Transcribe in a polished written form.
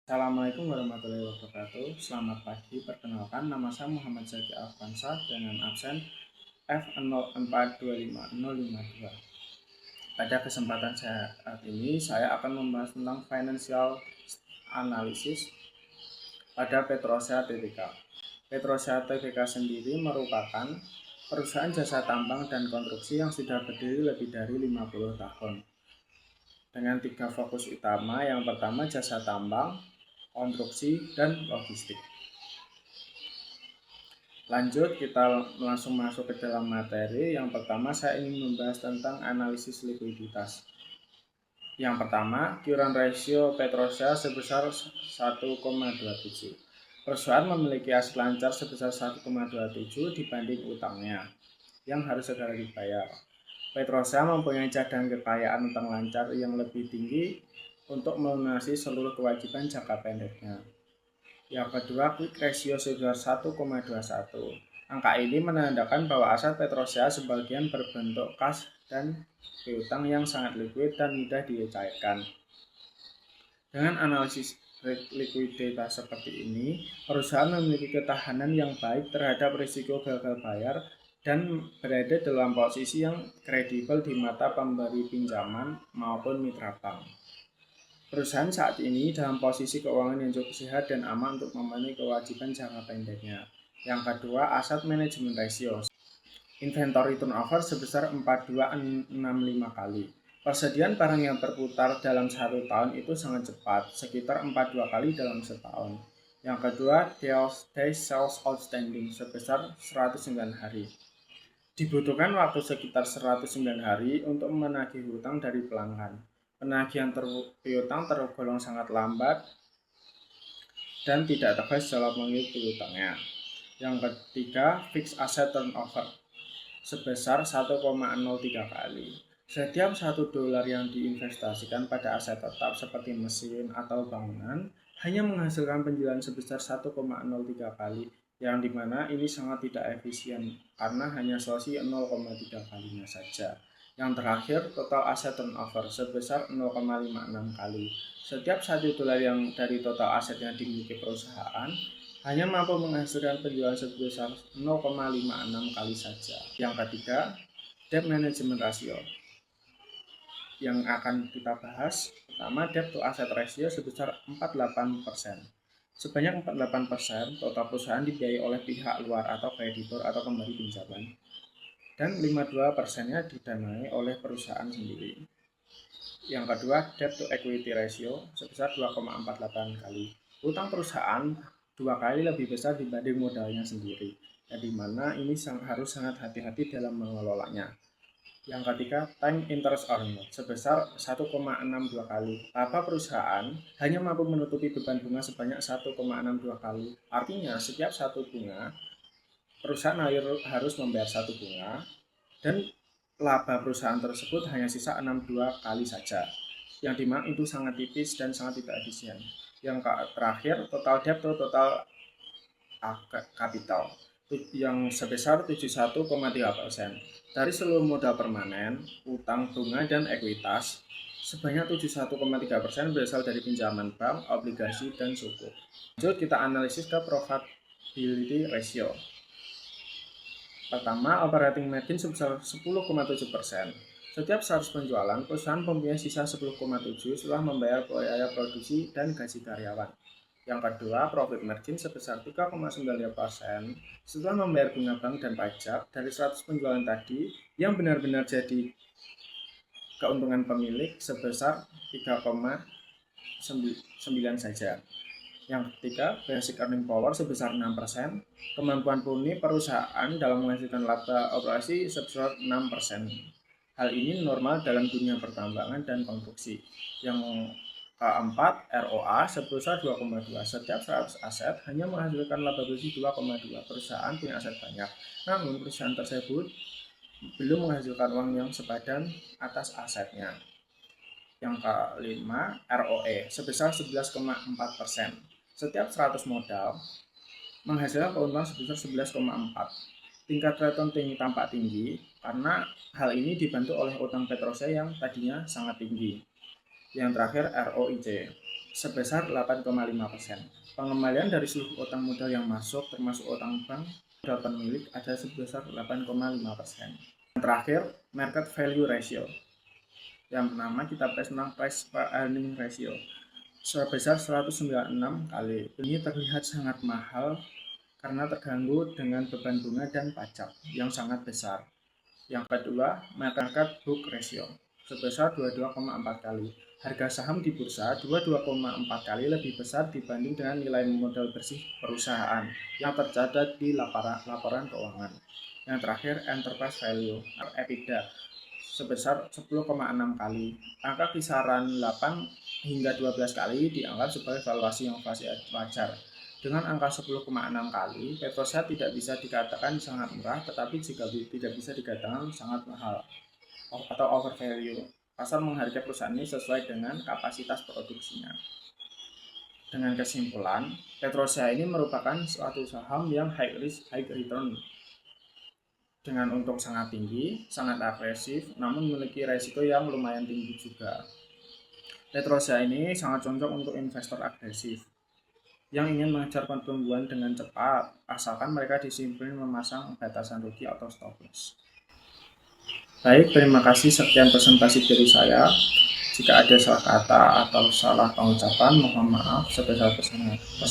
Assalamualaikum warahmatullahi wabarakatuh. Selamat pagi, perkenalkan nama saya Muhammad Zaki Alfansa dengan absen F0425052. Pada kesempatan saat ini saya akan membahas tentang financial analysis pada Petrosia Tbk. Petrosia Tbk sendiri merupakan perusahaan jasa tambang dan konstruksi yang sudah berdiri lebih dari 50 tahun. Dengan 3 fokus utama, yang pertama jasa tambang, konstruksi, dan logistik. Lanjut, kita langsung masuk ke dalam materi. Yang pertama, saya ingin membahas tentang analisis likuiditas. Yang pertama, current ratio Petrosia sebesar 1,27. Perusahaan memiliki aset lancar sebesar 1,27 dibanding utangnya yang harus segera dibayar. Petrosia mempunyai cadangan kekayaan utang lancar yang lebih tinggi untuk melunasi seluruh kewajiban jangka pendeknya. Yang kedua, quick ratio sebesar 1,21. Angka ini menandakan bahwa aset Petrosia sebagian berbentuk kas dan piutang yang sangat likuid dan mudah dicairkan. Dengan analisis likuiditas seperti ini, perusahaan memiliki ketahanan yang baik terhadap risiko gagal bayar dan berada dalam posisi yang kredibel di mata pemberi pinjaman maupun mitra bank. Perusahaan saat ini dalam posisi keuangan yang cukup sehat dan aman untuk memenuhi kewajiban jangka pendeknya. Yang kedua, aset management ratio. Inventory turnover sebesar 4265 kali. Persediaan barang yang berputar dalam 1 tahun itu sangat cepat, sekitar 42 kali dalam setahun. Yang kedua, days sales outstanding sebesar 109 hari. Dibutuhkan waktu sekitar 109 hari untuk menagih hutang dari pelanggan. Penagihan piutang tergolong sangat lambat dan tidak tegas dalam mengikuti piutangnya. Yang ketiga, fixed asset turnover sebesar 1,03 kali. Setiap $1 yang diinvestasikan pada aset tetap seperti mesin atau bangunan hanya menghasilkan penjualan sebesar 1,03 kali, yang dimana ini sangat tidak efisien karena hanya selisih 0,3 kalinya saja. Yang terakhir, total asset turnover sebesar 0,56 kali. Setiap $1 yang dari total aset yang dimiliki perusahaan hanya mampu menghasilkan penjualan sebesar 0,56 kali saja. Yang ketiga, debt management ratio yang akan kita bahas. Pertama, debt to asset ratio sebesar 48%. Sebanyak 48% total perusahaan dibiayai oleh pihak luar atau kreditur atau pemberi pinjaman, dan 52%-nya didanai oleh perusahaan sendiri. Yang kedua, debt to equity ratio sebesar 2,48 kali. Utang perusahaan 2 kali lebih besar dibanding modalnya sendiri, di mana ini harus sangat hati-hati dalam mengelolanya. Yang ketiga, time interest earned sebesar 1,62 kali. Laba perusahaan hanya mampu menutupi beban bunga sebanyak 1,62 kali. Artinya, setiap satu bunga, perusahaan harus membayar satu bunga, dan laba perusahaan tersebut hanya sisa 62 kali saja, yang dimana itu sangat tipis dan sangat tidak efisien. Yang terakhir, total debt to total capital yang sebesar 71,3%. Dari seluruh modal permanen, utang, bunga, dan ekuitas, sebanyak 71,3% berasal dari pinjaman bank, obligasi, dan sukuk. Lanjut, kita analisis ke profitability ratio. Pertama, operating margin sebesar 10,7%. Setiap 100 penjualan, perusahaan mempunyai sisa 10,7 setelah membayar biaya produksi dan gaji karyawan. Yang kedua, profit margin sebesar 3,9% setelah membayar bunga bank dan pajak dari 100 penjualan tadi, yang benar-benar jadi keuntungan pemilik sebesar 3,9 saja. Yang ketiga, basic earning power sebesar 6%. Kemampuan purni perusahaan dalam menghasilkan laba operasi sebesar 6%. Hal ini normal dalam dunia pertambangan dan konstruksi. Yang keempat, ROA sebesar 2,2. Setiap 100 aset hanya menghasilkan laba bersih 2,2. Perusahaan punya aset banyak, namun perusahaan tersebut belum menghasilkan uang yang sepadan atas asetnya. Yang kelima, ROE sebesar 11,4%. Setiap 100 modal menghasilkan keuntungan sebesar 11,4. Tingkat return tampak tinggi karena hal ini dibantu oleh utang Petrosia yang tadinya sangat tinggi. Yang terakhir, ROIC sebesar 8,5%. Pengembalian dari seluruh utang modal yang masuk termasuk utang bank modal pemilik ada sebesar 8,5%. Yang terakhir, market value ratio. Yang pertama kita bahas tentang price per earning ratio sebesar 196 kali. Ini terlihat sangat mahal karena terganggu dengan beban bunga dan pajak yang sangat besar. Yang kedua, market book ratio sebesar 22,4 kali. Harga saham di bursa 22,4 kali lebih besar dibanding dengan nilai modal bersih perusahaan yang tercatat di laporan keuangan. Yang terakhir, enterprise value atau EBITDA sebesar 10,6 kali. Angka kisaran 8 hingga 12 kali dianggap sebagai valuasi yang wajar. Dengan angka 10,6 kali, Petrosia tidak bisa dikatakan sangat murah, tetapi juga tidak bisa dikatakan sangat mahal atau overvalue. Pasar menghargai perusahaan ini sesuai dengan kapasitas produksinya. Dengan kesimpulan, Petrosia ini merupakan suatu saham yang high risk, high return. Dengan untung sangat tinggi, sangat agresif, namun memiliki resiko yang lumayan tinggi juga. Petrosia ini sangat cocok untuk investor agresif yang ingin mengejar pertumbuhan dengan cepat, asalkan mereka disiplin memasang batasan rugi atau stop loss. Baik, terima kasih. Sekian presentasi dari saya. Jika ada salah kata atau salah pengucapan, mohon maaf sebesar-besarnya.